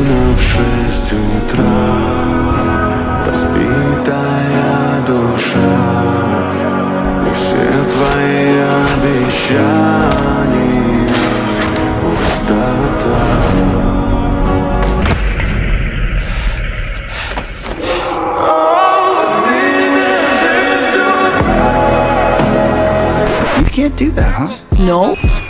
в 6 утра, разбитая душа, и все твои обещания пустота. You can't do that, huh? No.